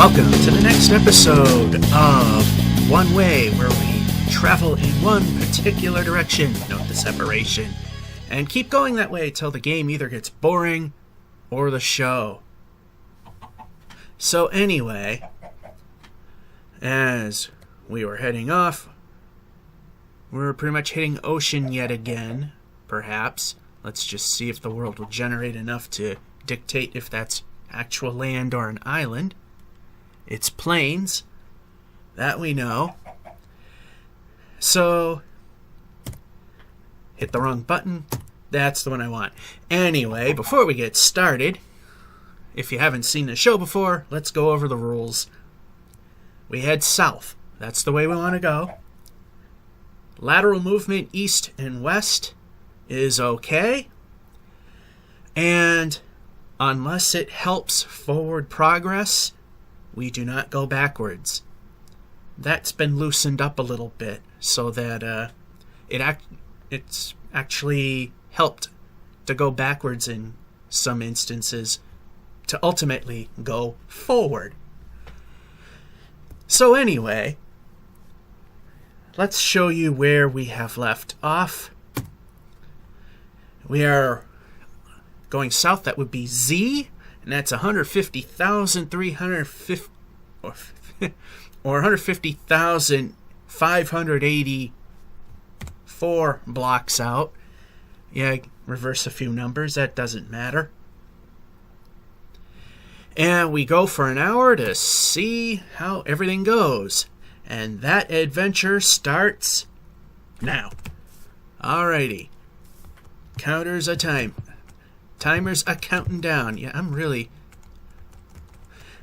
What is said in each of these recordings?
Welcome to the next episode of One Way, where we travel in one particular direction, note the separation, and keep going that way till the game either gets boring or the show. So anyway, as we were heading off, we're pretty much hitting ocean yet again, perhaps. Let's just see if the world will generate enough to dictate if that's actual land or an island. It's plains, that we know. So, hit the wrong button. That's the one I want. Anyway, before we get started, if you haven't seen the show before, let's go over the rules. We head south. That's the way we want to go. Lateral movement east and west is okay. And unless it helps forward progress, we do not go backwards. That's been loosened up a little bit so that it's actually helped to go backwards in some instances to ultimately go forward. So anyway, let's show you where we have left off. We are going south. That would be Z, and that's 150,350 or 150,584 blocks out. Yeah, reverse a few numbers, that doesn't matter. And we go for an hour to see how everything goes. And that adventure starts now. Alrighty. Counters a time. Timer's a counting down. Yeah, I'm really...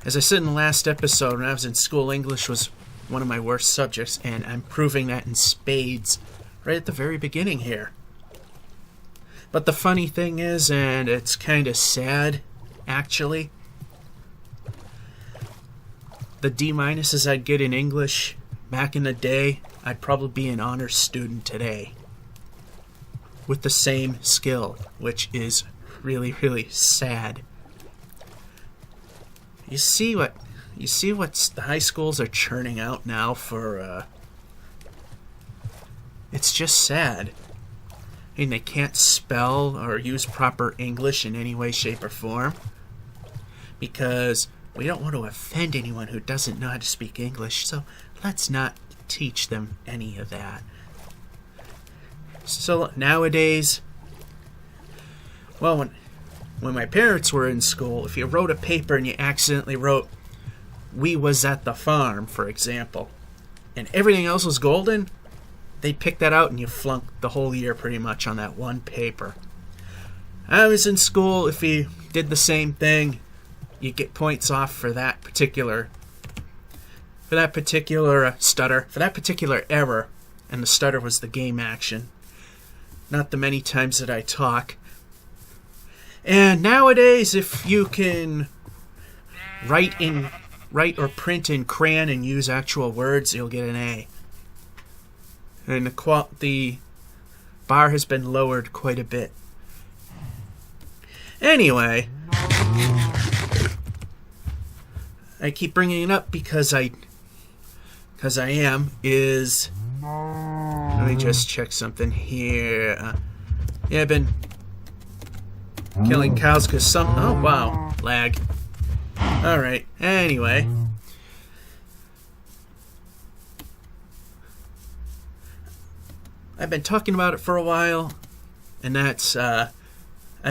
As I said in the last episode, when I was in school, English was one of my worst subjects, and I'm proving that in spades right at the very beginning here. But the funny thing is, and it's kind of sad, actually, the D-minuses I'd get in English back in the day, I'd probably be an honors student today with the same skill, which is really, really sad. You see what the high schools are churning out now for, it's just sad. I mean, they can't spell or use proper English in any way, shape, or form because we don't want to offend anyone who doesn't know how to speak English, so let's not teach them any of that. So nowadays, well, when my parents were in school, if you wrote a paper and you accidentally wrote, "We was at the farm," for example, and everything else was golden, they'd pick that out and you flunked the whole year pretty much on that one paper. I was in school, if you did the same thing, you get points off for that particular stutter, for that particular error, and the stutter was the game action, not the many times that I talk. And nowadays, if you can write or print in crayon and use actual words, you'll get an A. And the bar has been lowered quite a bit. Anyway, I keep bringing it up because I am. Let me just check something here. Yeah, I've been killing cows because some... Oh, wow. Lag. Alright. Anyway. I've been talking about it for a while, and that's, I've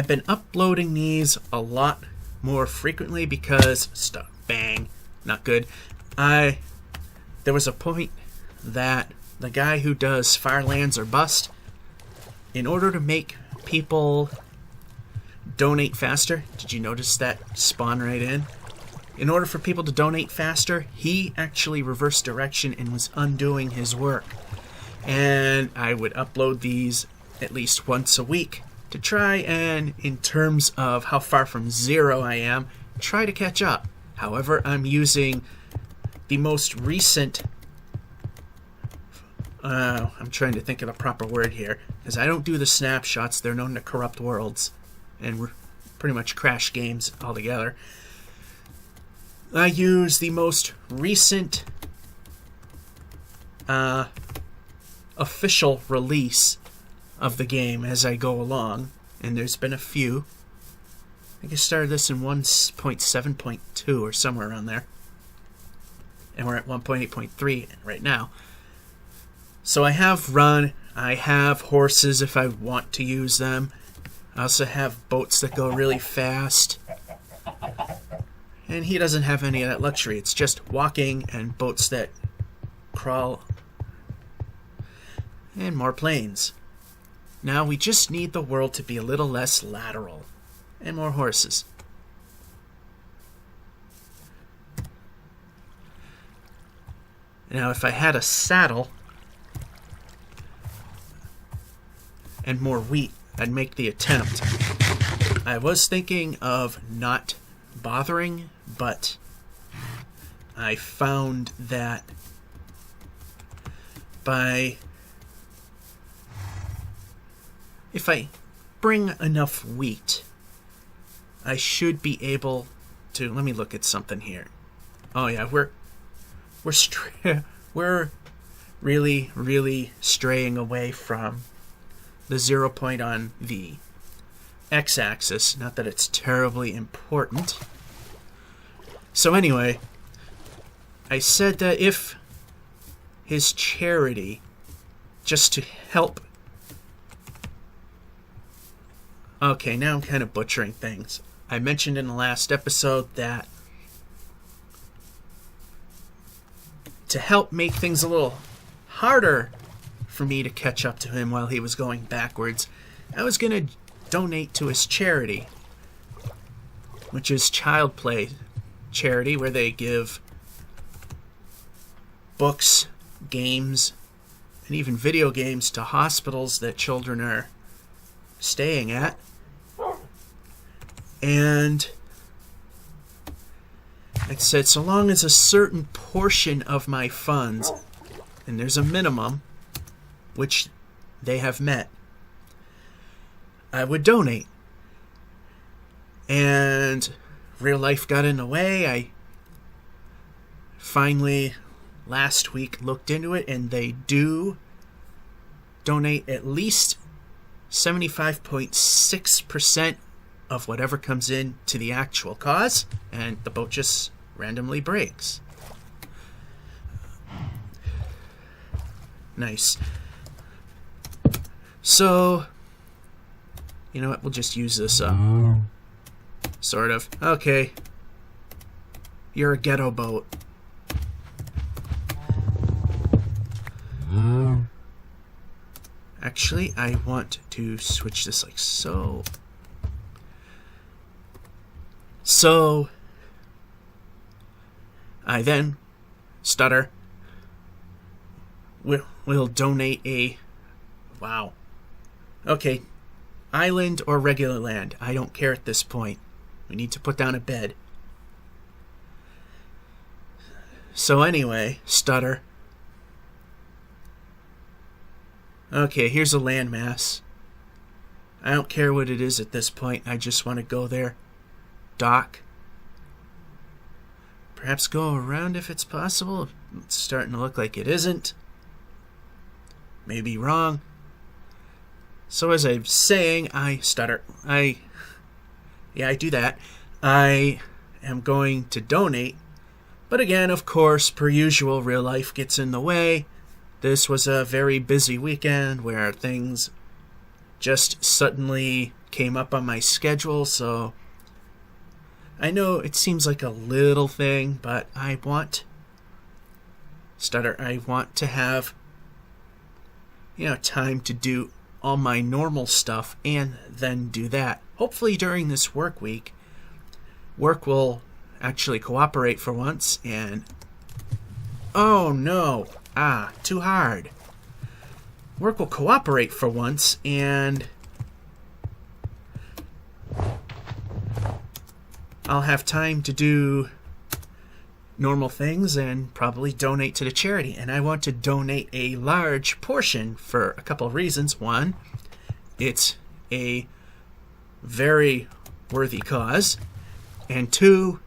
been uploading these a lot more frequently because... Bang. Not good. There was a point that the guy who does Fire Lands or Bust, in order to make people donate faster, did you notice that spawn right in? In order for people to donate faster, he actually reversed direction and was undoing his work. And I would upload these at least once a week to try and, in terms of how far from zero I am, try to catch up. However, I'm using the most recent... I'm trying to think of the proper word here, because I don't do the snapshots. They're known to corrupt worlds and pretty much crash games altogether. I use the most recent official release of the game as I go along, and there's been a few. I think I started this in 1.7.2 or somewhere around there, and we're at 1.8.3 right now. So I have run, I have horses if I want to use them. I also have boats that go really fast. And he doesn't have any of that luxury. It's just walking and boats that crawl. And more planes. Now we just need the world to be a little less lateral. And more horses. Now if I had a saddle and more wheat, I'd make the attempt. I was thinking of not bothering, but I found that if I bring enough wheat, I should be able to. Let me look at something here. Oh yeah, we're really straying away from the 0 point on the x-axis. Not that it's terribly important. So anyway, I said that if his charity, just to help. Okay, now I'm kind of butchering things. I mentioned in the last episode that to help make things a little harder for me to catch up to him while he was going backwards, I was going to donate to his charity, which is Child Play Charity, where they give books, games, and even video games to hospitals that children are staying at. And I said, so long as a certain portion of my funds, and there's a minimum, which they have met, I would donate. And real life got in the way. I finally, last week, looked into it, and they do donate at least 75.6% of whatever comes in to the actual cause, and the boat just randomly breaks. Nice. So, you know what, we'll just use this up. Sort of. Okay. You're a ghetto boat. Actually, I want to switch this like so. So, I then, Stutter, will donate a, wow. Okay, island or regular land, I don't care at this point. We need to put down a bed. So anyway, Stutter. Okay, here's a landmass. I don't care what it is at this point. I just want to go there. Dock. Perhaps go around if it's possible. It's starting to look like it isn't. Maybe wrong. So as I'm saying, I do that. I am going to donate. But again, of course, per usual, real life gets in the way. This was a very busy weekend where things just suddenly came up on my schedule, so I know it seems like a little thing, but I want to have, time to do all my normal stuff and then do that. Hopefully during this work week, work will actually cooperate for once, and oh no, too hard. Work will cooperate for once, and I'll have time to do normal things and probably donate to the charity. And I want to donate a large portion for a couple of reasons. One, it's a very worthy cause. And two,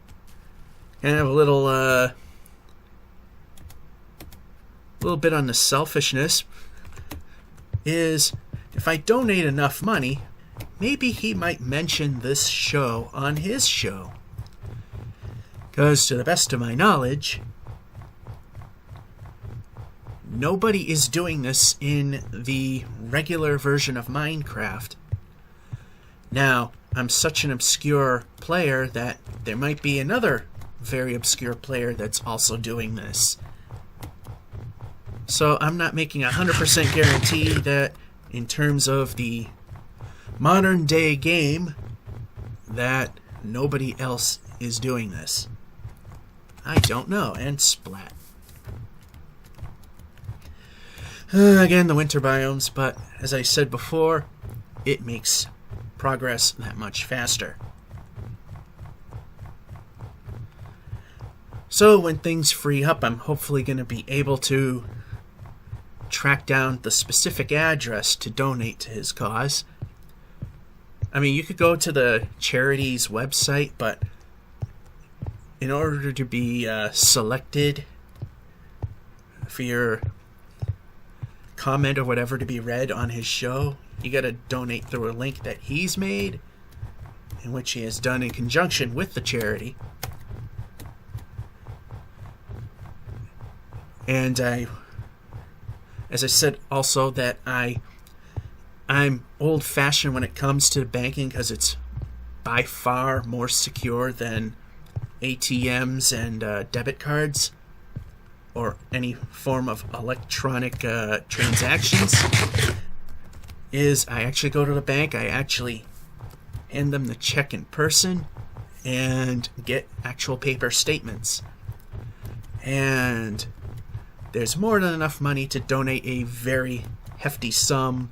kind of a little bit on the selfishness is if I donate enough money, maybe he might mention this show on his show. Because to the best of my knowledge, nobody is doing this in the regular version of Minecraft. Now, I'm such an obscure player that there might be another very obscure player that's also doing this. So I'm not making a 100% guarantee that in terms of the modern day game that nobody else is doing this. I don't know. And splat. Again, the winter biomes, but as I said before, it makes progress that much faster. So when things free up, I'm hopefully going to be able to track down the specific address to donate to his cause. I mean, you could go to the charity's website, but in order to be selected for your comment or whatever to be read on his show, you gotta donate through a link that he's made, in which he has done in conjunction with the charity. And as I said also, that I'm old-fashioned when it comes to banking because it's by far more secure than ATMs and debit cards or any form of electronic transactions. Is I actually go to the bank, I actually hand them the check in person and get actual paper statements. And there's more than enough money to donate a very hefty sum.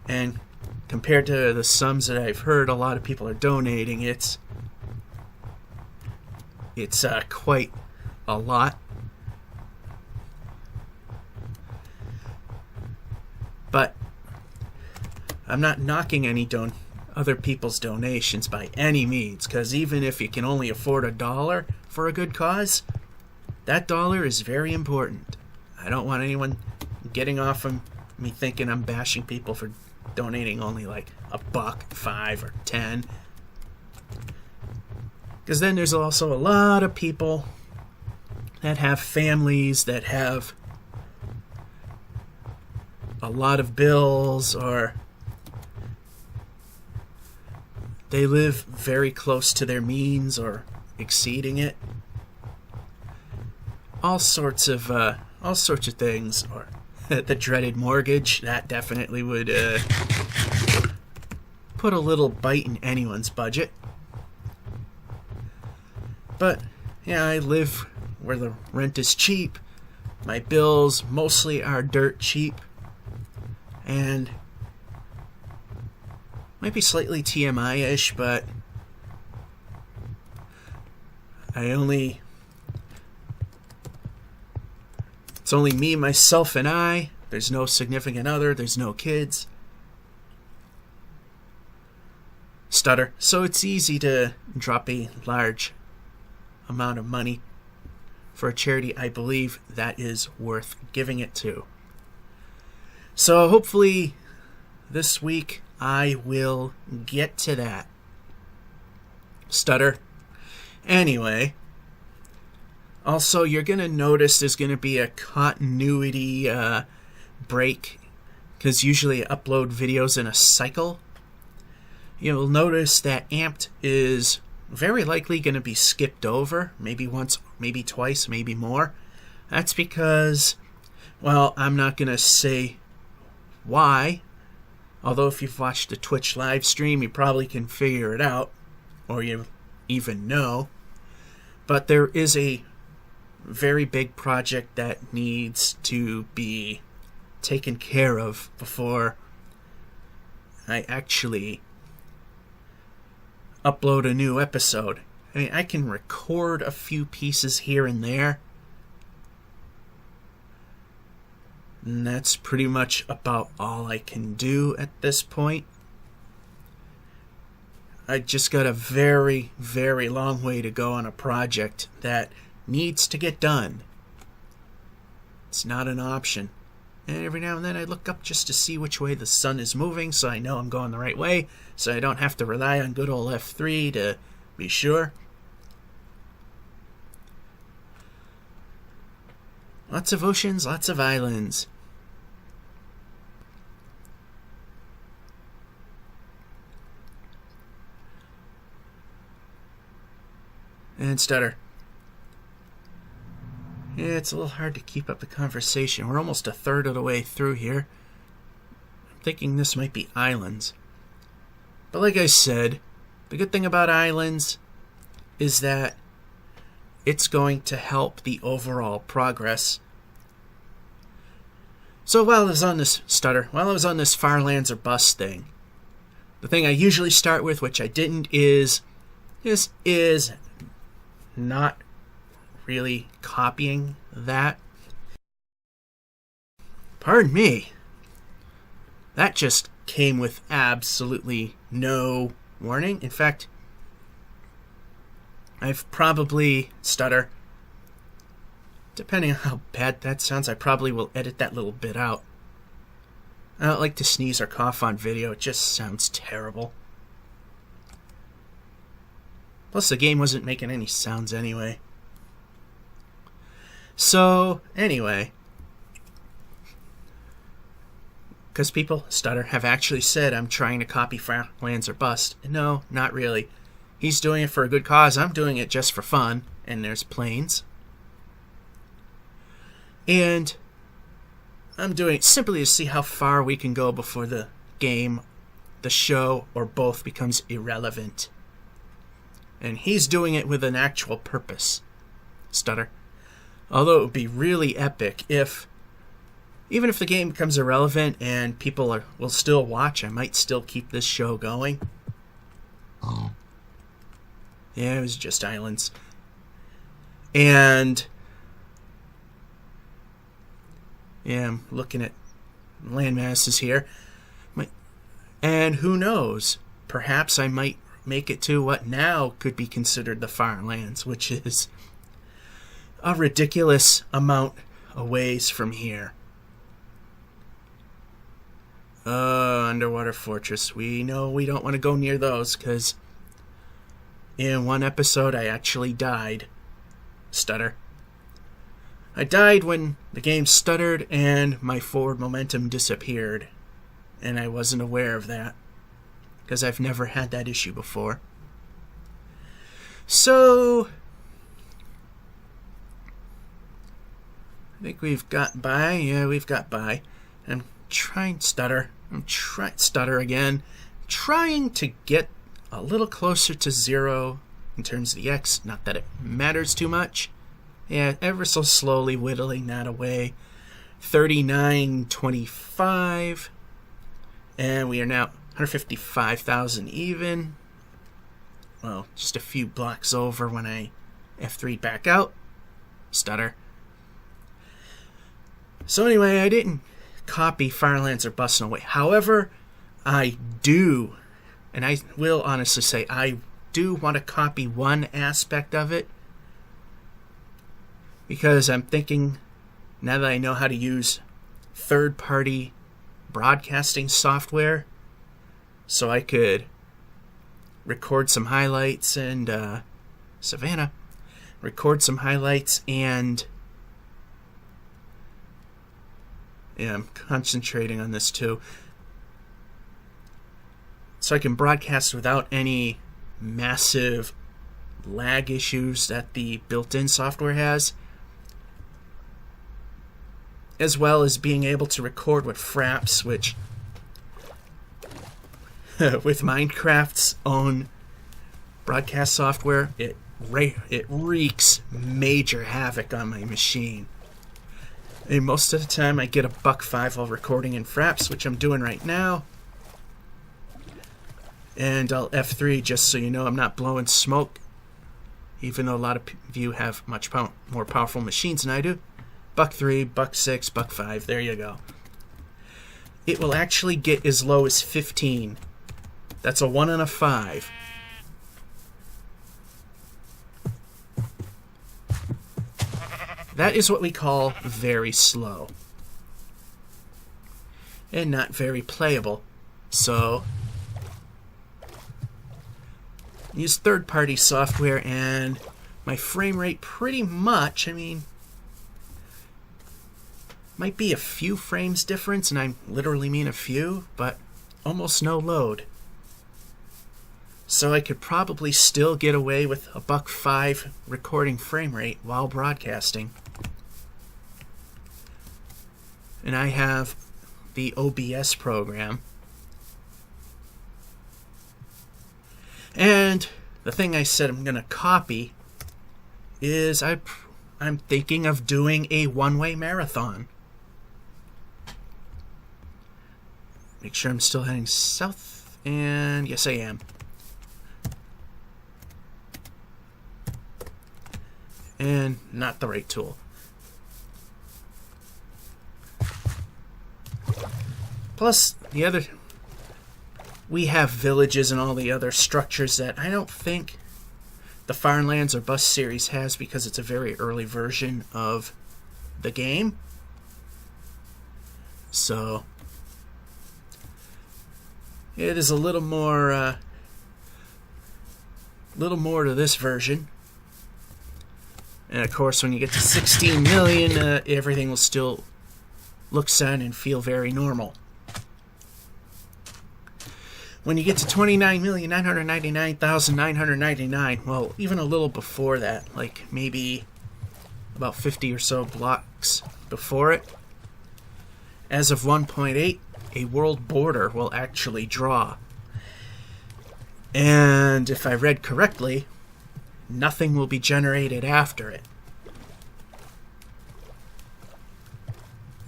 And compared to the sums that I've heard a lot of people are donating, it's quite a lot. But I'm not knocking any other people's donations by any means, because even if you can only afford $1 for a good cause, that dollar is very important. I don't want anyone getting off of me thinking I'm bashing people for donating only like $1, $5, or $10. Because then there's also a lot of people that have families that have a lot of bills, or they live very close to their means or exceeding it. All sorts of things, or the dreaded mortgage, that definitely would put a little bite in anyone's budget. But yeah, I live where the rent is cheap. My bills mostly are dirt cheap, and might be slightly TMI-ish, but it's only me, myself, and I. There's no significant other. There's no kids. Stutter. So it's easy to drop a large amount of money for a charity I believe that is worth giving it to. So hopefully this week I will get to that. Stutter. Anyway, also you're going to notice there's going to be a continuity break, because usually I upload videos in a cycle. You'll notice that Amped is very likely going to be skipped over, maybe once, maybe twice, maybe more. That's because, well, I'm not going to say why, although if you've watched the Twitch live stream, you probably can figure it out, or you even know. But there is a very big project that needs to be taken care of before I actually upload a new episode. I mean, I can record a few pieces here and there, and that's pretty much about all I can do at this point. I just got a very, very long way to go on a project that needs to get done. It's not an option. And every now and then I look up just to see which way the sun is moving so I know I'm going the right way, so I don't have to rely on good old F3 to be sure. Lots of oceans, lots of islands. And stutter. Yeah, it's a little hard to keep up the conversation. We're almost a third of the way through here. I'm thinking this might be islands. But like I said, the good thing about islands is that it's going to help the overall progress. So while I was on this while I was on this far lands or bust thing, the thing I usually start with, which I didn't, is this is not really copying that. Pardon me. That just came with absolutely no warning. In fact, I've probably stutter. Depending on how bad that sounds, I probably will edit that little bit out. I don't like to sneeze or cough on video. It just sounds terrible. Plus, the game wasn't making any sounds anyway. So, anyway. Because people, stutter, have actually said I'm trying to copy Far Lands or Bust. No, not really. He's doing it for a good cause. I'm doing it just for fun. And there's planes. And I'm doing it simply to see how far we can go before the game, the show, or both becomes irrelevant. And he's doing it with an actual purpose. Stutter. Although it would be really epic if, even if the game becomes irrelevant and people will still watch, I might still keep this show going. Oh. Yeah, it was just islands. And yeah, I'm looking at land masses here. And who knows? Perhaps I might make it to what now could be considered the far lands, which is a ridiculous amount of ways from here. Underwater fortress. We know we don't want to go near those, because in one episode I actually died. Stutter. I died when the game stuttered and my forward momentum disappeared. And I wasn't aware of that, because I've never had that issue before. So I think we've got by. Yeah, we've got by. I'm trying stutter. I'm trying stutter again. Trying to get a little closer to 0 in terms of the X. Not that it matters too much. Yeah, ever so slowly whittling that away. 39.25. And we are now 155,000 even. Well, just a few blocks over when I F3 back out. Stutter. So anyway, I didn't copy Far Lands or Bust away. However, I do, and I will honestly say, I do want to copy one aspect of it. Because I'm thinking, now that I know how to use third-party broadcasting software, so I could record some highlights and Savannah, record some highlights, and yeah, I'm concentrating on this too, so I can broadcast without any massive lag issues that the built-in software has, as well as being able to record with Fraps, which with Minecraft's own broadcast software, it wreaks major havoc on my machine. And most of the time I get a $1.05 while recording in Fraps, which I'm doing right now. And I'll F3 just so you know I'm not blowing smoke, even though a lot of you have much more powerful machines than I do. $1.03, $1.06, $1.05, there you go. It will actually get as low as 15. That's a 1 and a 5. That is what we call very slow. And not very playable. So, use third-party software, and my frame rate pretty much, I mean, might be a few frames difference, and I literally mean a few, but almost no load. So I could probably still get away with a $1.05 recording frame rate while broadcasting. And I have the OBS program. And the thing I said I'm going to copy is I'm thinking of doing a one-way marathon. Make sure I'm still heading south, and yes I am. And not the right tool. Plus, we have villages and all the other structures that I don't think the Farmlands or Bus series has, because it's a very early version of the game. So it is a little more to this version. And of course, when you get to 16 million, everything will still look, sound, and feel very normal. When you get to 29,999,999, well, even a little before that, like maybe about 50 or so blocks before it, as of 1.8, a world border will actually draw. And if I read correctly, nothing will be generated after it.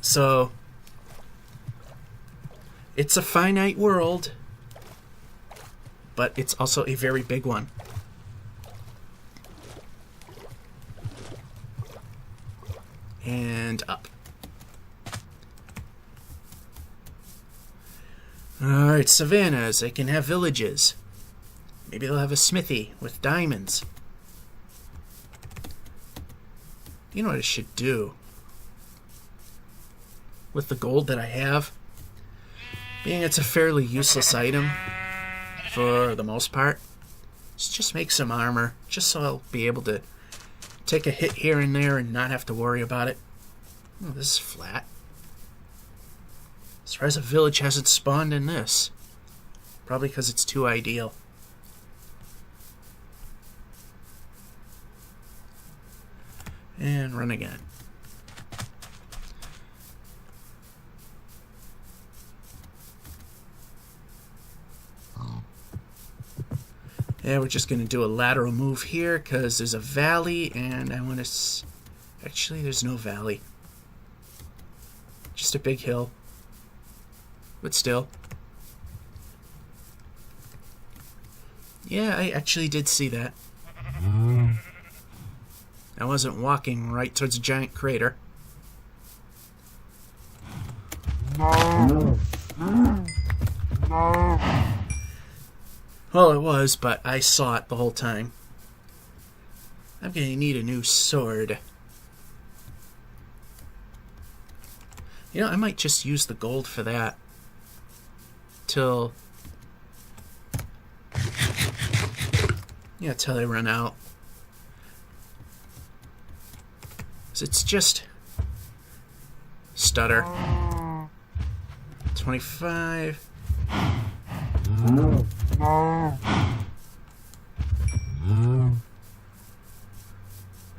So, it's a finite world, but it's also a very big one. And up. Alright, savannas. They can have villages. Maybe they'll have a smithy with diamonds. You know what I should do? With the gold that I have, being it's a fairly useless item for the most part, just make some armor, just so I'll be able to take a hit here and there and not have to worry about it. Oh, this is flat. As far as a village hasn't spawned in this. Probably because it's too ideal. And run again. Yeah, we're just going to do a lateral move here because there's a valley, and I want to... Actually, there's no valley. Just a big hill. But still. Yeah, I actually did see that. I wasn't walking right towards a giant crater. Well, it was, but I saw it the whole time. I'm gonna need a new sword. You know, I might just use the gold for that. Till I run out. 'Cause it's just stutter. 25.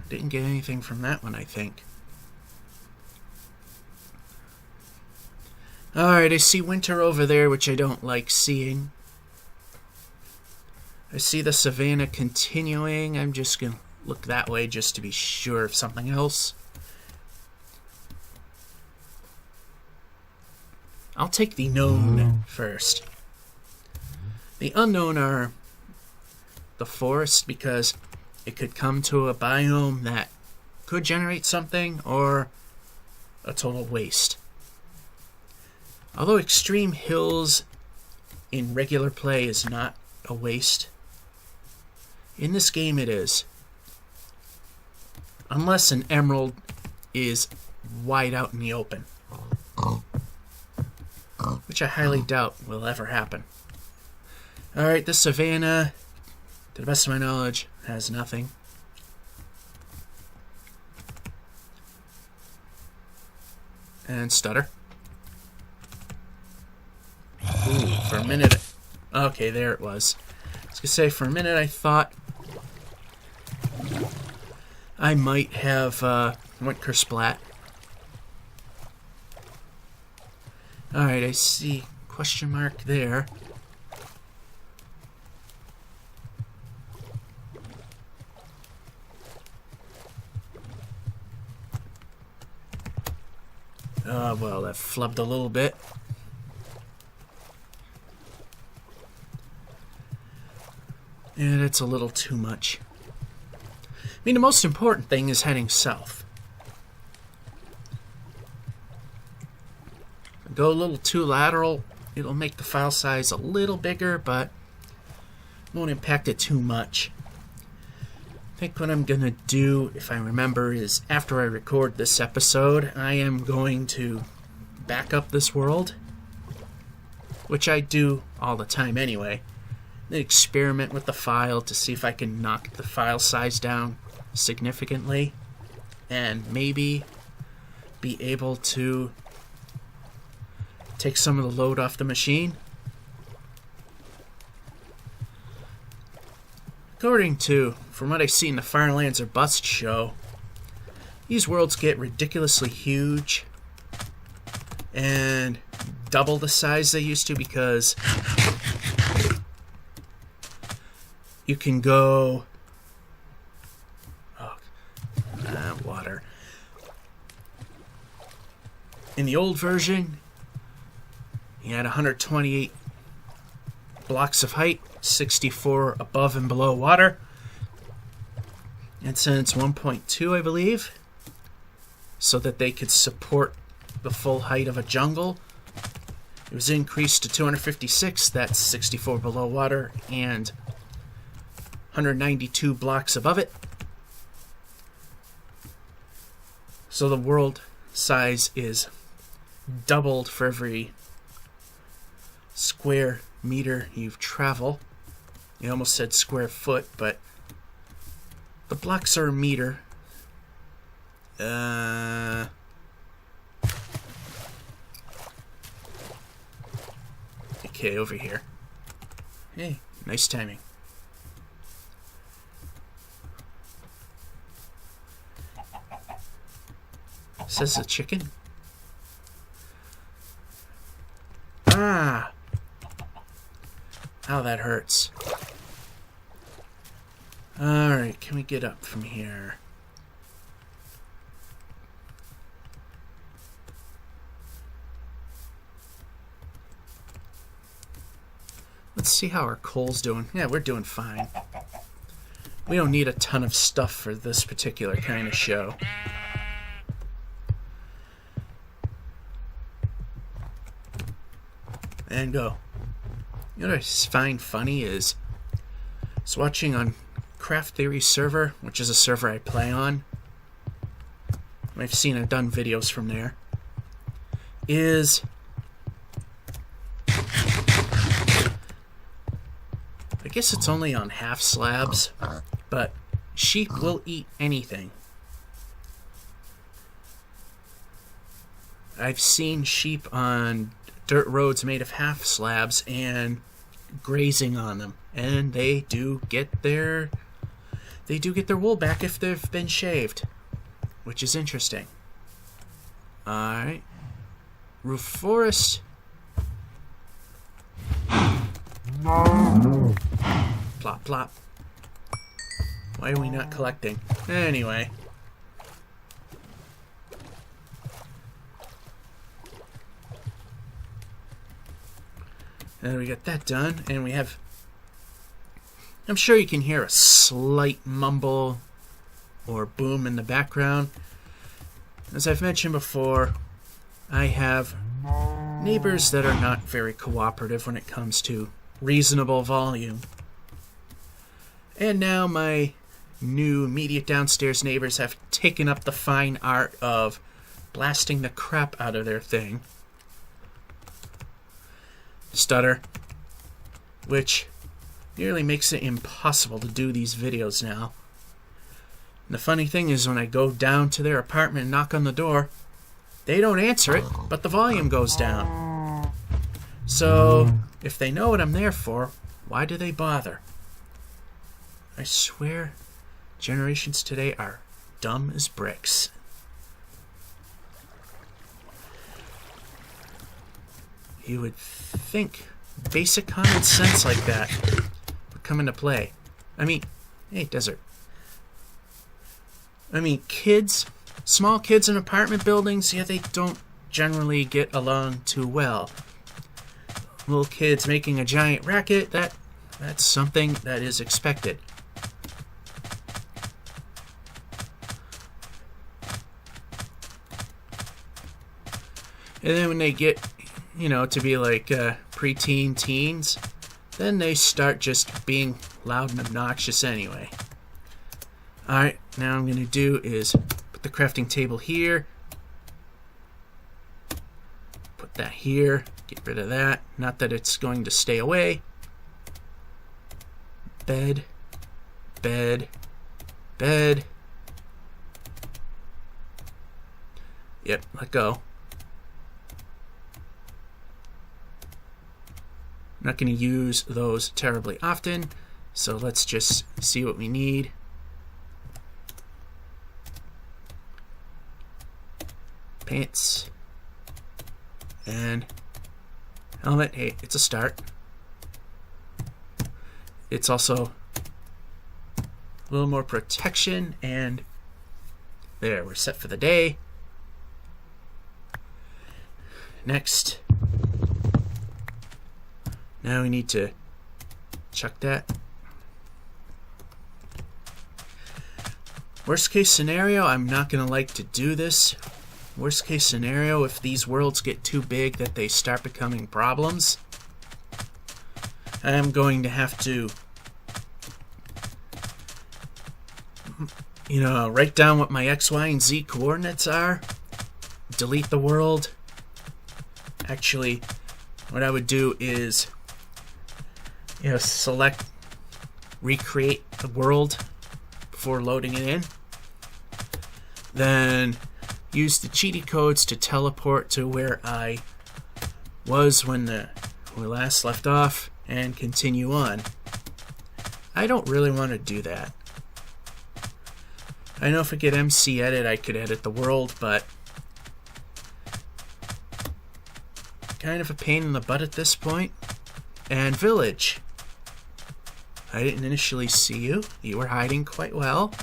Didn't get anything from that one, I think. Alright, I see winter over there, which I don't like seeing. I see the savanna continuing. I'm just going to look that way just to be sure of something else. I'll take the known first. The unknown are the forest, because it could come to a biome that could generate something, or a total waste. Although extreme hills in regular play is not a waste, in this game it is. Unless an emerald is wide out in the open, which I highly doubt will ever happen. Alright, this savanna, to the best of my knowledge, has nothing. And stutter. Ooh, for a minute. Okay, there it was. I was gonna say, for a minute I thought I might have went kersplat. Alright, I see question mark there. Well, that flubbed a little bit. And it's a little too much. I mean, the most important thing is heading south. Go a little too lateral, it'll make the file size a little bigger, but won't impact it too much. I think what I'm going to do, if I remember, is after I record this episode, I am going to back up this world, which I do all the time anyway, then experiment with the file to see if I can knock the file size down significantly, and maybe be able to take some of the load off the machine. According to, from what I see in the Firelands or Bust show, these worlds get ridiculously huge and double the size they used to because you can go... water. In the old version, you had 128 blocks of height, 64 above and below water. And since 1.2, I believe, so that they could support the full height of a jungle, it was increased to 256, that's 64 below water, and 192 blocks above it. So the world size is doubled for every square meter you travel. You almost said square foot, but the blocks are a meter. Okay, over here. Hey, nice timing. Says a chicken. Ah! Ow, that hurts. Alright, can we get up from here? Let's see how our coal's doing. Yeah, we're doing fine. We don't need a ton of stuff for this particular kind of show. And go. You know what I find funny is I was watching on Craft Theory server, which is a server I play on. I've done videos from there. Is I guess it's only on half slabs, but sheep will eat anything. I've seen sheep on dirt roads made of half slabs and grazing on them, and they do get their wool back if they've been shaved, which is interesting. Alright, roof forest. Plop plop. Why are we not collecting? Anyway. And we got that done, and we have... I'm sure you can hear a slight mumble or boom in the background. As I've mentioned before, I have neighbors that are not very cooperative when it comes to reasonable volume. And now my new immediate downstairs neighbors have taken up the fine art of blasting the crap out of their thing. Stutter, which nearly makes it impossible to do these videos now. And the funny thing is, when I go down to their apartment and knock on the door, they don't answer it, but the volume goes down. So, if they know what I'm there for, why do they bother? I swear, generations today are dumb as bricks. You would think basic common sense like that would come into play. I mean, hey, Desert. I mean, kids, small kids in apartment buildings, yeah, they don't generally get along too well. Little kids making a giant racket, that's something that is expected. And then when they get, to be like preteen teens, then they start just being loud and obnoxious anyway. Alright, now what I'm going to do is put the crafting table here. Put that here. Get rid of that. Not that it's going to stay away. Bed. Bed. Bed. Yep, let go. I'm not going to use those terribly often, so let's just see what we need. Pants. And helmet. Hey, it's a start. It's also a little more protection, and there, we're set for the day. Next. Now we need to chuck that. Worst case scenario, I'm not going to like to do this. Worst case scenario, if these worlds get too big that they start becoming problems, I'm going to have to, write down what my X, Y, and Z coordinates are, delete the world. Actually, what I would do is select recreate the world before loading it in. Then use the cheaty codes to teleport to where I was when we last left off and continue on. I don't really want to do that. I know if I get MC edit, I could edit the world, but kind of a pain in the butt at this point. And village. I didn't initially see you. You were hiding quite well.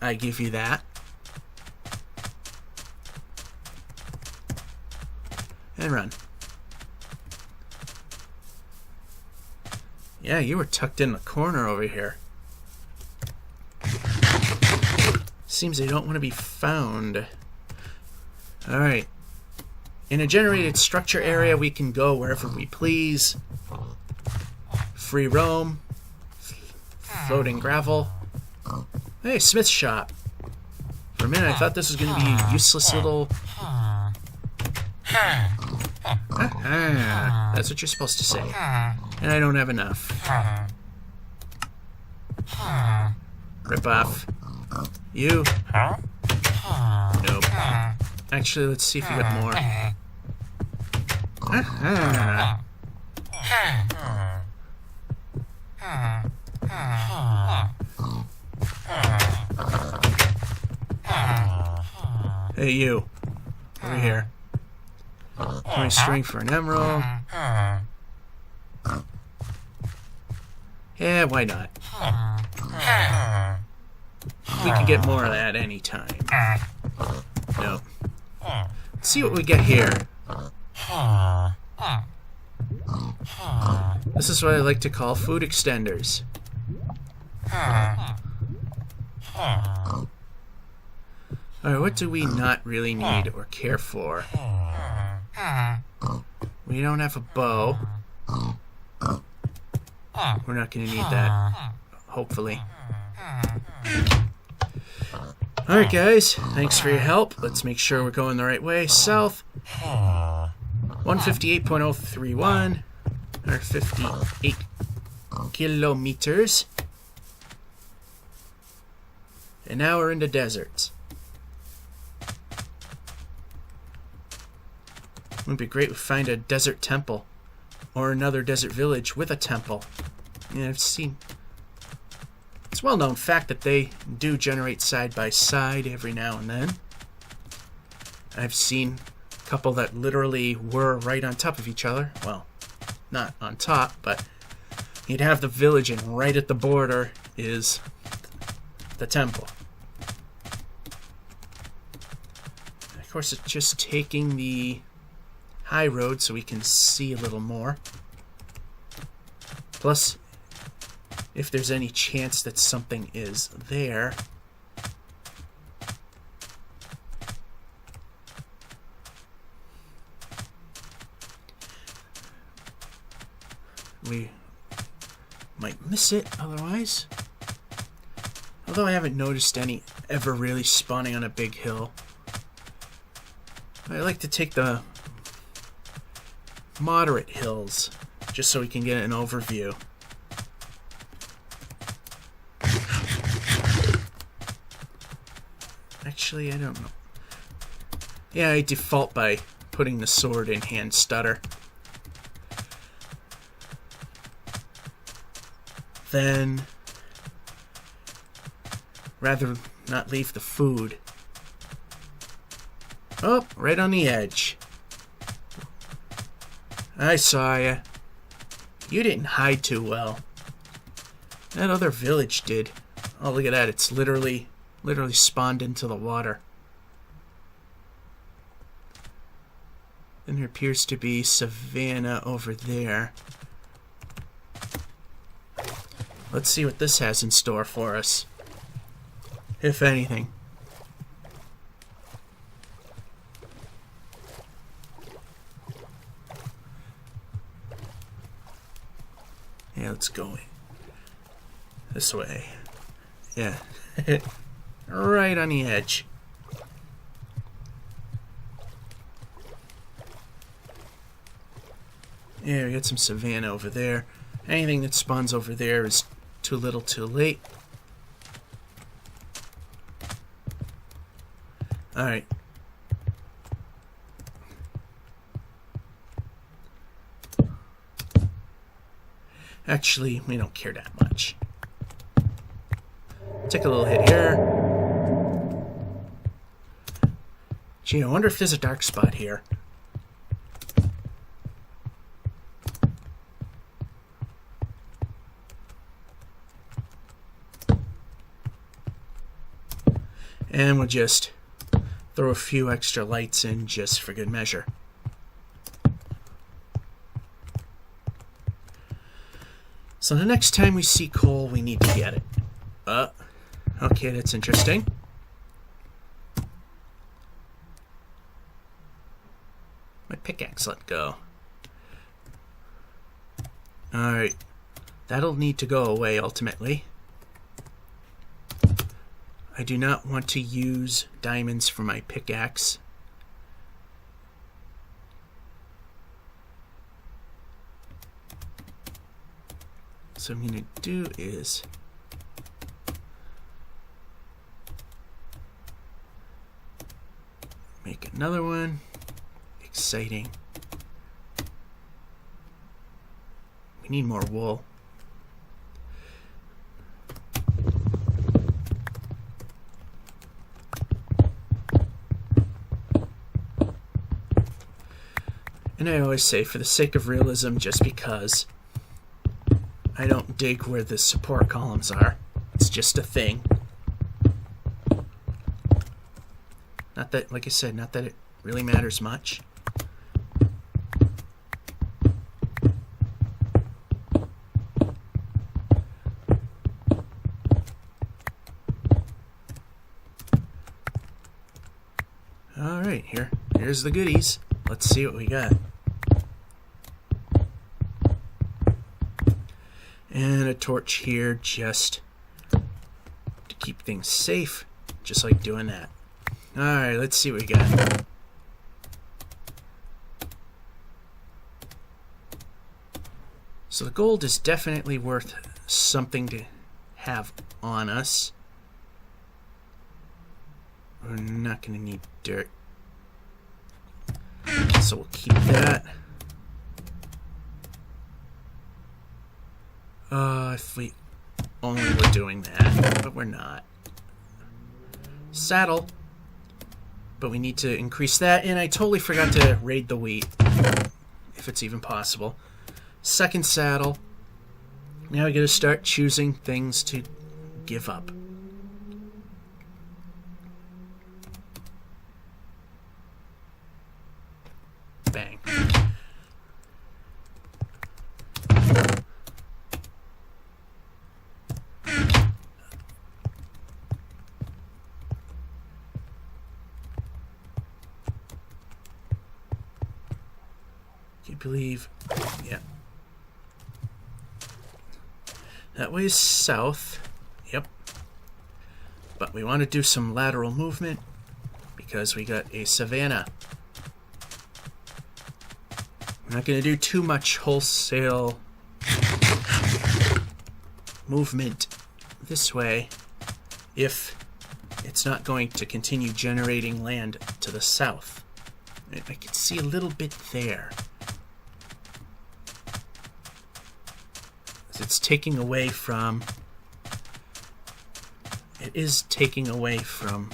I give you that. And run. Yeah, you were tucked in the corner over here. Seems they don't want to be found. Alright. In a generated structure area, we can go wherever we please. Free roam. Floating gravel. Hey, Smith's shop. For a minute, I thought this was going to be a useless little... That's what you're supposed to say. And I don't have enough. Rip off. You. Nope. Actually, let's see if you got more. Hey, you. Over here. 20 string for an emerald. Yeah, why not? We can get more of that anytime. No. Let's see what we get here. This is what I like to call food extenders. Alright, what do we not really need or care for? We don't have a bow. We're not going to need that, hopefully. Alright guys, thanks for your help. Let's make sure we're going the right way. South, 158.031, or 58 kilometers. And now we're into deserts. It would be great to find a desert temple, or another desert village with a temple. Yeah, I've seen... It's a well-known fact that they do generate side by side every now and then. I've seen a couple that literally were right on top of each other. Well, not on top, but you'd have the village and right at the border is the temple. And of course, it's just taking the high road so we can see a little more. Plus, if there's any chance that something is there. We might miss it otherwise. Although I haven't noticed any ever really spawning on a big hill. I like to take the moderate hills just so we can get an overview. Actually, I don't know. Yeah, I default by putting the sword in hand stutter. Then, rather not leave the food. Oh, right on the edge. I saw ya. You didn't hide too well. That other village did. Oh, look at that. It's literally spawned into the water. Then there appears to be savanna over there. Let's see what this has in store for us. If anything. Yeah, let's go this way. Yeah. Right on the edge. Yeah, we got some savanna over there. Anything that spawns over there is too little too late. Alright. Actually, we don't care that much. Take a little hit here. Gee, I wonder if there's a dark spot here. And we'll just throw a few extra lights in just for good measure. So the next time we see coal, we need to get it. Okay, that's interesting. My pickaxe let go. Alright. That'll need to go away ultimately. I do not want to use diamonds for my pickaxe. So what I'm going to do is make another one. Exciting. We need more wool. And I always say, for the sake of realism, just because I don't dig where the support columns are. It's just a thing. Not that, like I said, not that it really matters much. Alright, here's the goodies. Let's see what we got. And a torch here just keep things safe, just like doing that. Alright, let's see what we got. So the gold is definitely worth something to have on us. We're not going to need dirt. So we'll keep that. If we only were doing that, but we're not. Saddle. But we need to increase that, and I totally forgot to raid the wheat, if it's even possible. Second saddle. Now we gotta start choosing things to give up. Bang. Can you believe? Yeah. That way is south. Yep. But we want to do some lateral movement because we got a savanna. We're not going to do too much wholesale movement this way if it's not going to continue generating land to the south. I can see a little bit there. It's taking away from... It is taking away from...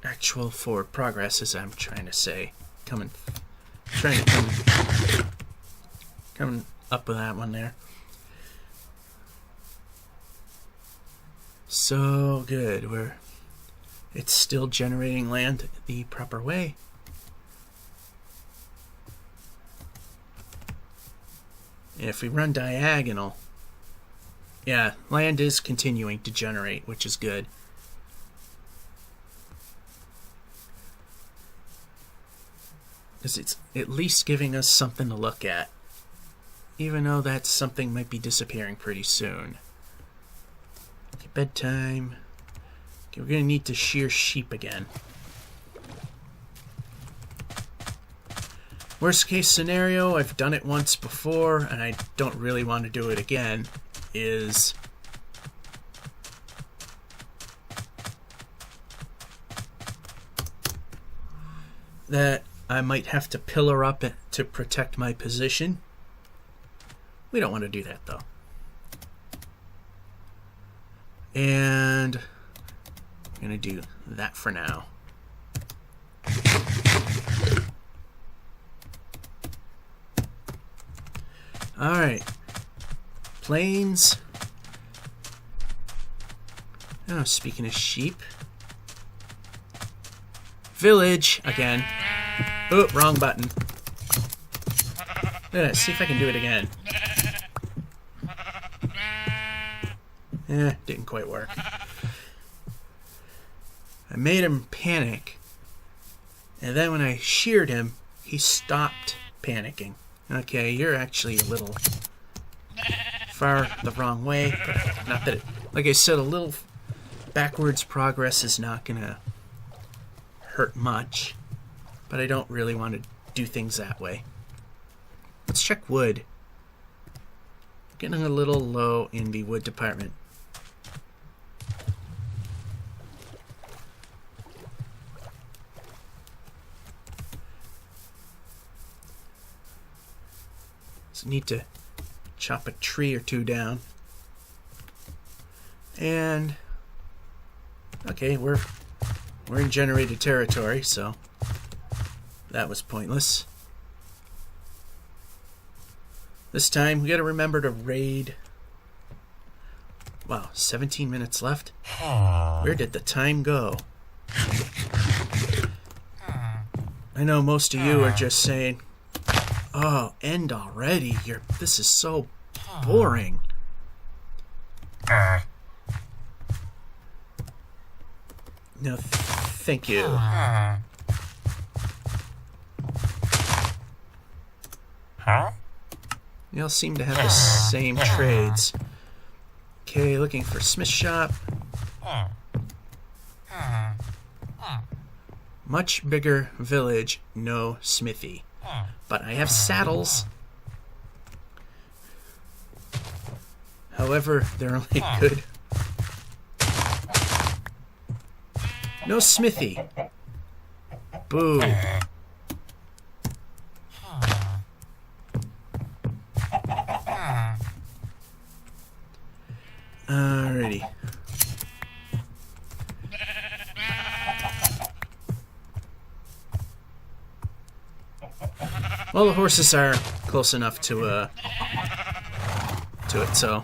actual forward progress, as I'm trying to say. Coming up with that one there. So good. It's still generating land the proper way. If we run diagonal, yeah, land is continuing to generate, which is good. Because it's at least giving us something to look at, even though that something might be disappearing pretty soon. Okay, bedtime. Okay, we're going to need to shear sheep again. Worst case scenario, I've done it once before, and I don't really want to do it again, is that I might have to pillar up to protect my position. We don't want to do that, though. And I'm going to do that for now. Alright. Plains. Oh, speaking of sheep. Village, again. Oh, wrong button. Let's see if I can do it again. Didn't quite work. I made him panic, and then when I sheared him, he stopped panicking. Okay, you're actually a little far the wrong way, but not that it, like I said, a little backwards progress is not gonna hurt much, but I don't really want to do things that way. Let's check wood. Getting a little low in the wood department. So need to chop a tree or two down. And okay, we're in generated territory, so that was pointless. This time we gotta remember to raid. Wow, 17 minutes left? Where did the time go? I know most of you are just saying, oh, end already. This is so boring. No, thank you. They all seem to have the same trades. Okay, looking for smith shop. Much bigger village, no smithy. But I have saddles. However, they're only good. No smithy. Boo. Alrighty. Well, the horses are close enough to it, so.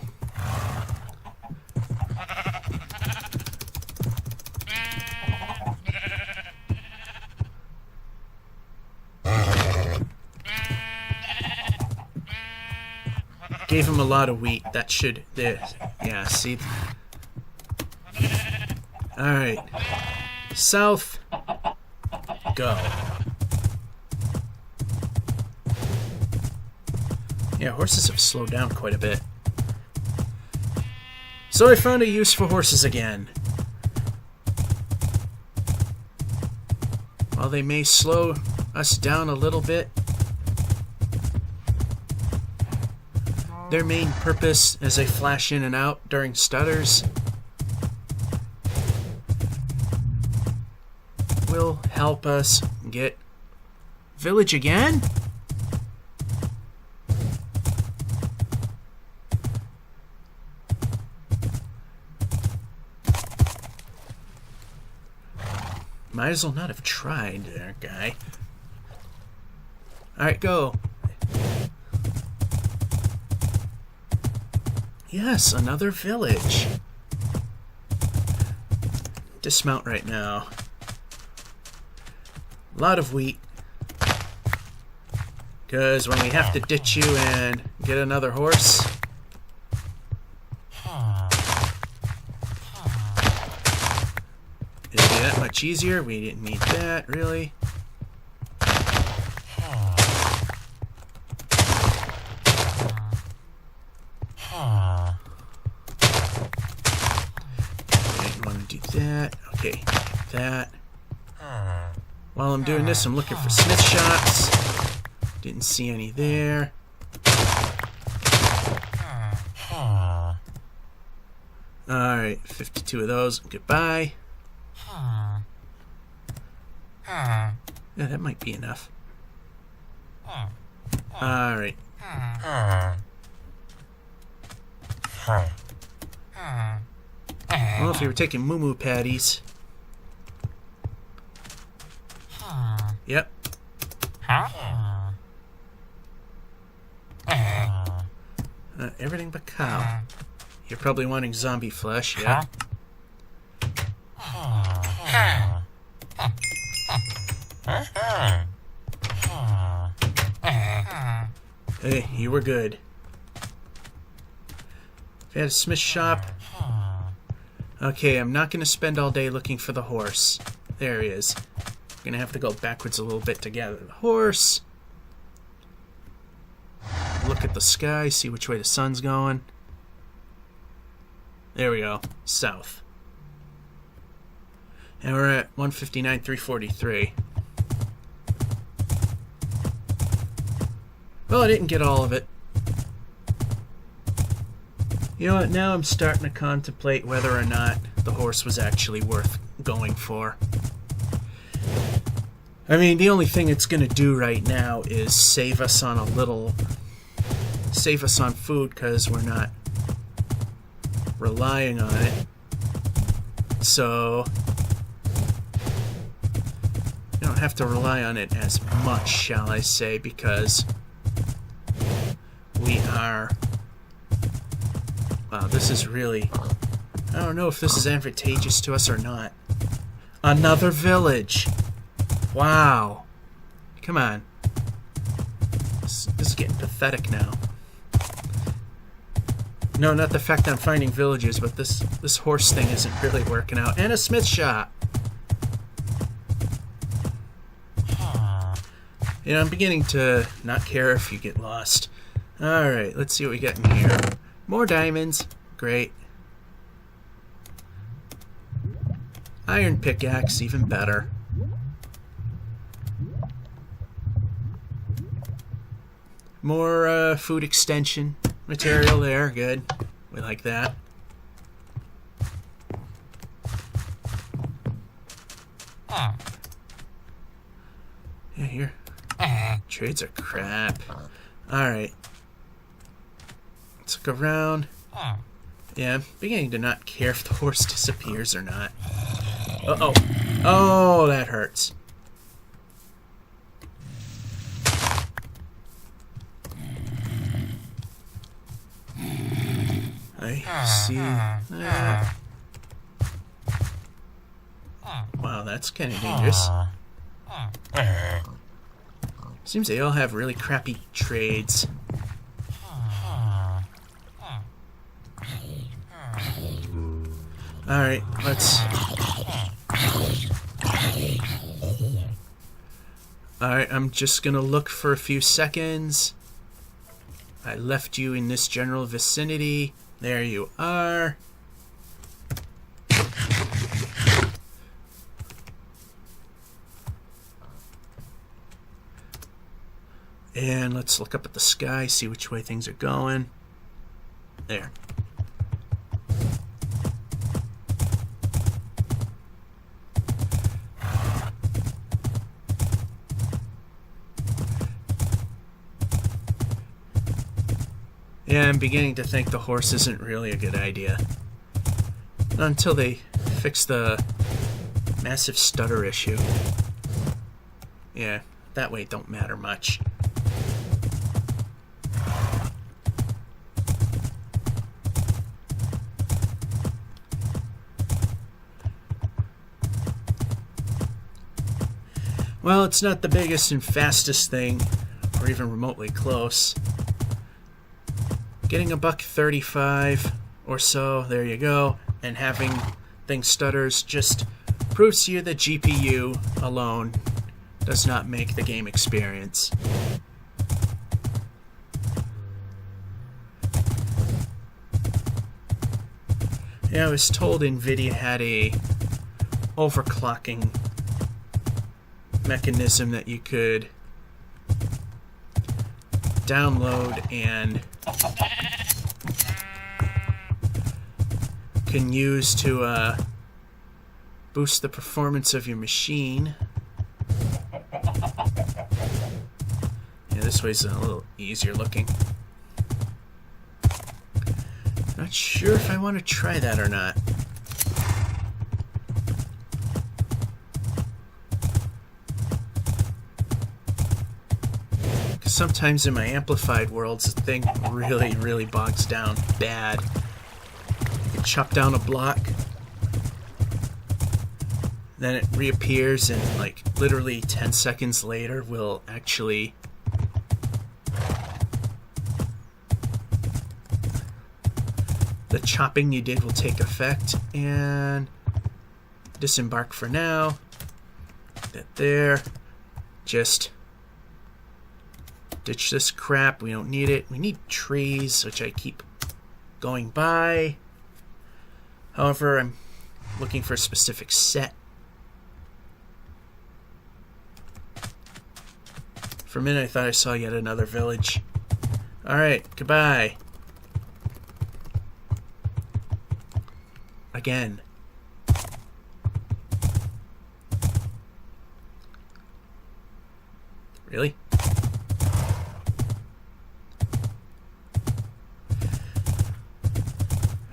Gave him a lot of wheat. That should, yeah, see. Alright. South. Go. Yeah, horses have slowed down quite a bit. So I found a use for horses again. While they may slow us down a little bit, their main purpose as they flash in and out during stutters will help us get village again? Might as well not have tried there, guy. Alright, go. Yes, another village. Dismount right now. A lot of wheat. Because when we have to ditch you and get another horse... it'd be that much easier. We didn't need that, really. That. Okay, that. While I'm doing this, I'm looking for smith shops. Didn't see any there. Alright, 52 of those. Goodbye. Yeah, that might be enough. Alright. Well, if you were taking moo-moo patties. Yep. Everything but cow. You're probably wanting zombie flesh, yeah? Hey, you were good. If you had a smith shop... Okay, I'm not going to spend all day looking for the horse. There he is. I'm going to have to go backwards a little bit to gather the horse. Look at the sky, see which way the sun's going. There we go. South. And we're at 159, 343. Well, I didn't get all of it. You know what, now I'm starting to contemplate whether or not the horse was actually worth going for. I mean, the only thing it's going to do right now is save us on food, because we're not relying on it. So, you don't have to rely on it as much, shall I say, because we are... Wow, this is really... I don't know if this is advantageous to us or not. Another village! Wow. Come on. This is getting pathetic now. No, not the fact that I'm finding villages, but this horse thing isn't really working out. And a smith shop! You know, I'm beginning to not care if you get lost. Alright, let's see what we got in here. More diamonds. Great. Iron pickaxe, even better. More food extension material there. Good. We like that. Yeah, here. Trades are crap. Alright. Let's look around. Yeah, I'm beginning to not care if the horse disappears or not. Uh-oh. Oh, that hurts. I see. Wow, that's kind of dangerous. Seems they all have really crappy trades. Alright, let's... Alright, I'm just gonna look for a few seconds. I left you in this general vicinity. There you are. And let's look up at the sky, see which way things are going. There. Yeah, I'm beginning to think the horse isn't really a good idea. Not until they fix the massive stutter issue. Yeah, that way it don't matter much. Well, it's not the biggest and fastest thing, or even remotely close. Getting a $1.35 or so, there you go, and having things stutters just proves to you that GPU alone does not make the game experience. Yeah, I was told NVIDIA had a overclocking mechanism that you could download and can use to boost the performance of your machine. Yeah, this way's a little easier looking. Not sure if I want to try that or not. Sometimes in my amplified worlds, the thing really bogs down bad. You chop down a block, then it reappears, and like literally 10 seconds later will actually the chopping you did will take effect. And disembark for now. That there. Just ditch this crap. We don't need it. We need trees, which I keep going by. However, I'm looking for a specific set. For a minute, I thought I saw yet another village. Alright, goodbye. Again. Really?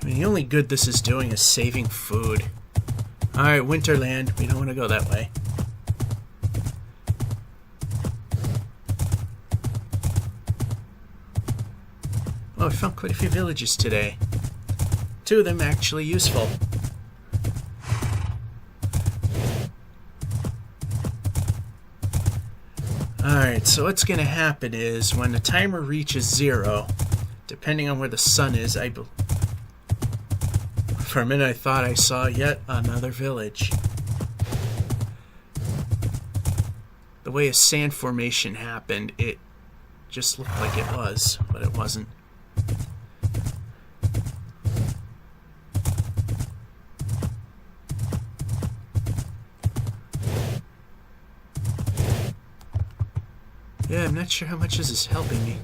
I mean, the only good this is doing is saving food. Alright, Winterland. We don't want to go that way. Oh, I found quite a few villages today. 2 of them actually useful. Alright, so what's going to happen is when the timer reaches 0, depending on where the sun is, for a minute I thought I saw yet another village. The way a sand formation happened, it just looked like it was, but it wasn't. Yeah, I'm not sure how much this is helping me.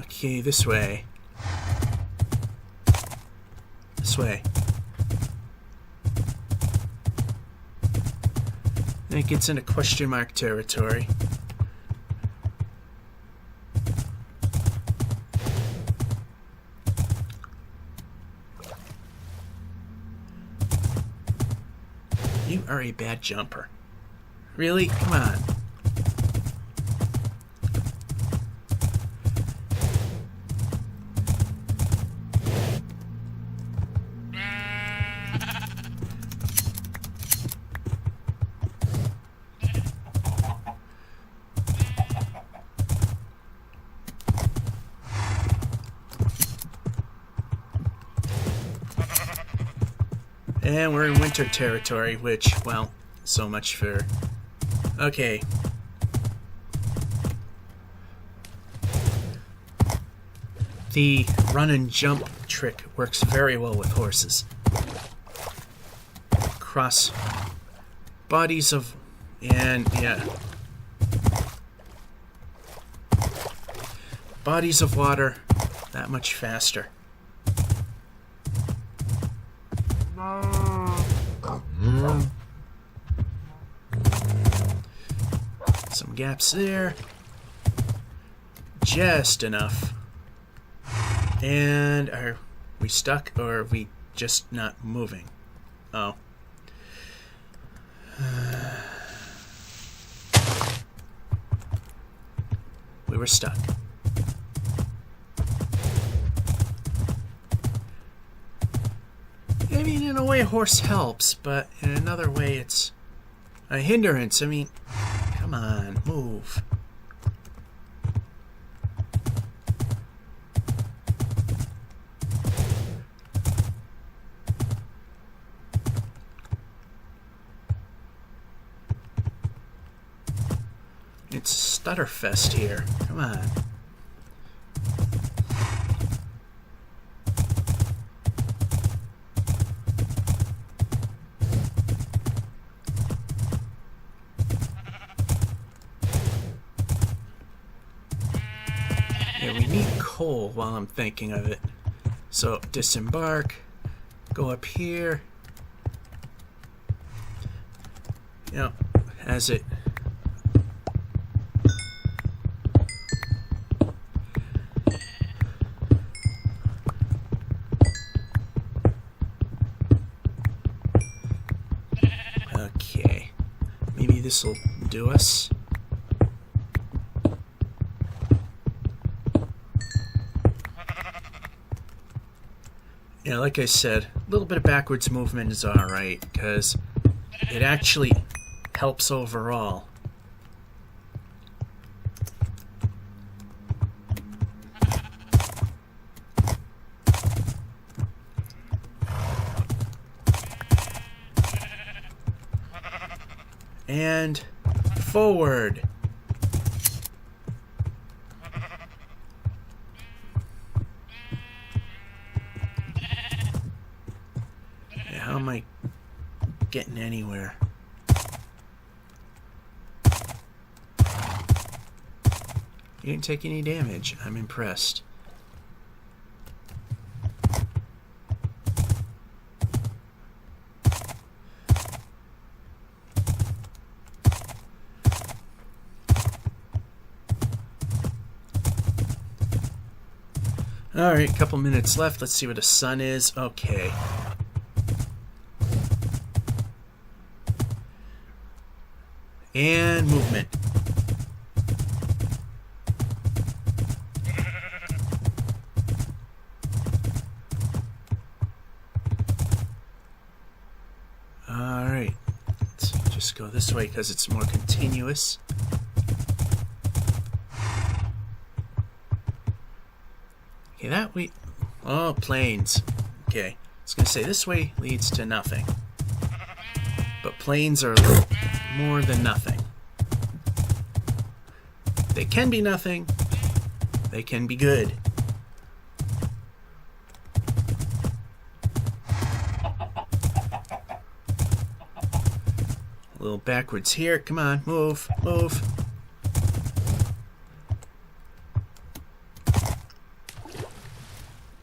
Okay, this way. This way. Then it gets into question mark territory. You are a bad jumper. Really? Come on. And we're in winter territory, which, well, so much for... Okay. The run and jump trick works very well with horses. Cross bodies of... and, yeah. Bodies of water that much faster. Some gaps there. Just enough. And are we stuck or are we just not moving? Oh. We were stuck. I mean, in a way, a horse helps, but in another way, it's a hindrance. I mean, come on, move. It's Stutterfest here. Come on. Yeah, we need coal while I'm thinking of it. So, disembark, go up here. You know, as it... Okay, maybe this will do us. Yeah, like I said, a little bit of backwards movement is alright, because it actually helps overall. And forward. Yeah, how am I getting anywhere? You didn't take any damage. I'm impressed. Alright, couple minutes left. Let's see where the sun is. Okay. And movement. Alright. Let's just go this way because it's more continuous. Okay, that way... Oh, plains. Okay. I was going to say, this way leads to nothing. But plains are more than nothing. They can be nothing. They can be good. A little backwards here. Come on, move, move.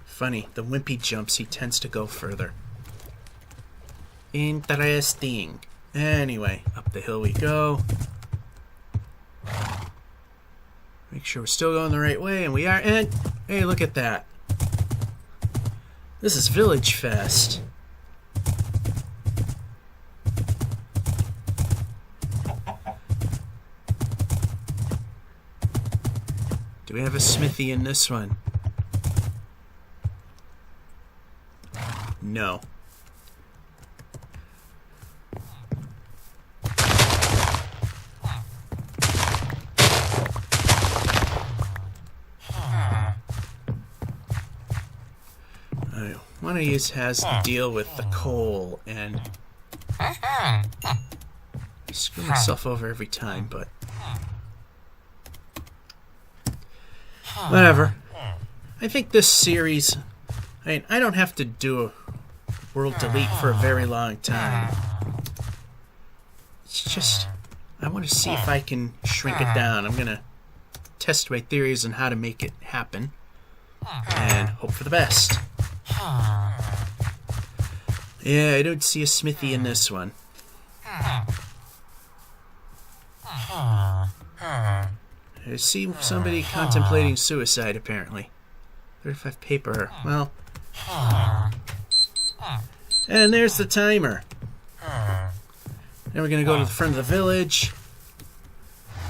Funny, the wimpy jumps, he tends to go further. Interesting. Anyway, up the hill we go. Make sure we're still going the right way, and we are. And hey, look at that. This is Village Fest. Do we have a smithy in this one? No. One of these has to deal with the coal, and I screw myself over every time, but whatever. I think this series, I don't have to do a world delete for a very long time. It's just, I want to see if I can shrink it down. I'm going to test my theories on how to make it happen, and hope for the best. Yeah, I don't see a smithy in this one. I see somebody contemplating suicide, apparently. 35 paper. Well. And there's the timer. Then we're going to go to the front of the village.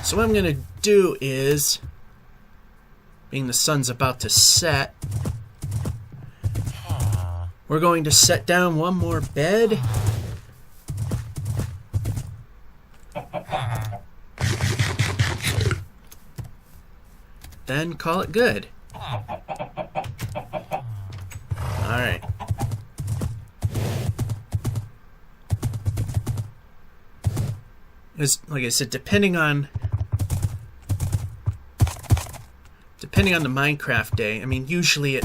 So what I'm going to do is, being the sun's about to set, we're going to set down one more bed. Then call it good. Alright. Like I said, depending on the Minecraft day, I mean, usually it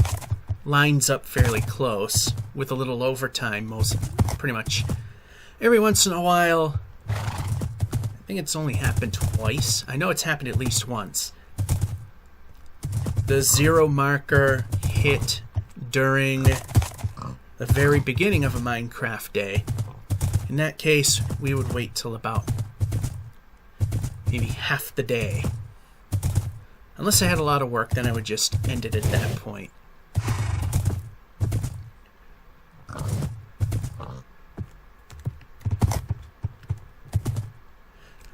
lines up fairly close with a little overtime pretty much every once in a while. I think it's only happened twice. I know it's happened at least once. The 0 marker hit during the very beginning of a Minecraft day. In that case, we would wait till about maybe half the day. Unless I had a lot of work, then I would just end it at that point.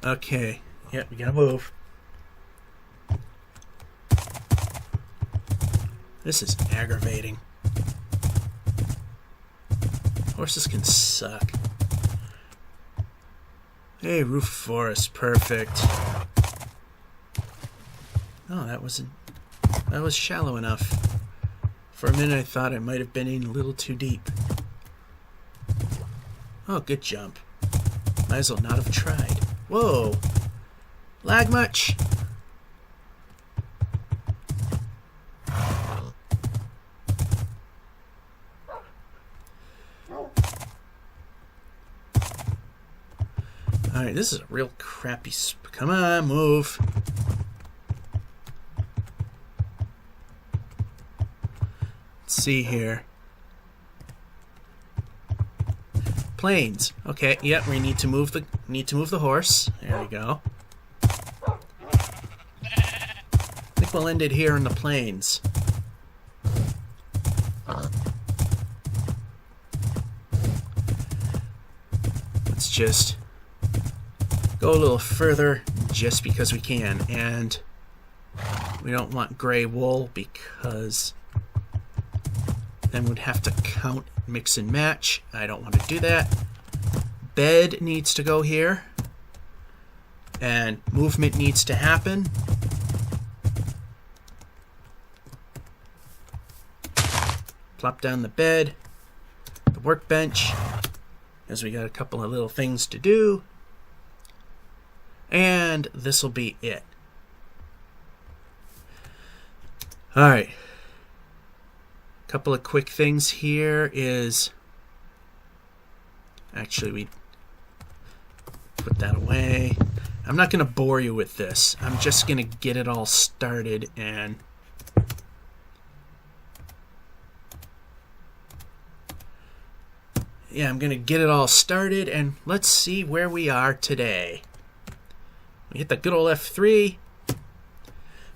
Okay, yep, we gotta move. This is aggravating. Horses can suck. Hey, roof forest, perfect. Oh, that was shallow enough. For a minute I thought I might have been in a little too deep. Oh, good jump. Might as well not have tried. Whoa! Lag much? Alright, this is a real crappy come on, move. Let's see here. Planes. Okay, yep, we need to move the horse. There we go. I think we'll end it here in the plains. Let's just go a little further just because we can, and we don't want gray wool because then we'd have to count, mix and match. I don't want to do that. Bed needs to go here, and movement needs to happen. Plop down the bed, the workbench, as we got a couple of little things to do. And this will be it. All right. Couple of quick things here is... Actually, we put that away. I'm not going to bore you with this. I'm just going to get it all started and... Yeah, I'm going to get it all started and let's see where we are today. We hit the good old F3.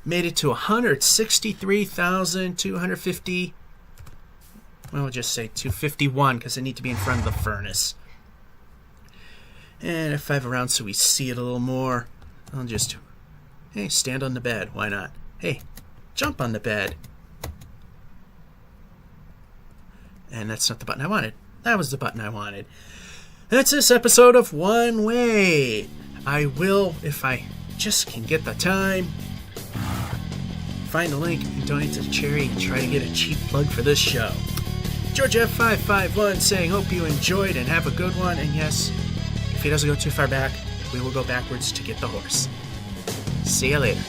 Made it to 163,250. Well, we'll just say 251 because I need to be in front of the furnace. And F5 around so we see it a little more. I'll just, hey, stand on the bed. Why not? Hey, jump on the bed. And that's not the button I wanted. That was the button I wanted. That's this episode of One Way. I will, if I just can get the time, find a link and donate to Cherry and try to get a cheap plug for this show. George F551 saying, hope you enjoyed and have a good one. And yes, if he doesn't go too far back, we will go backwards to get the horse. See you later.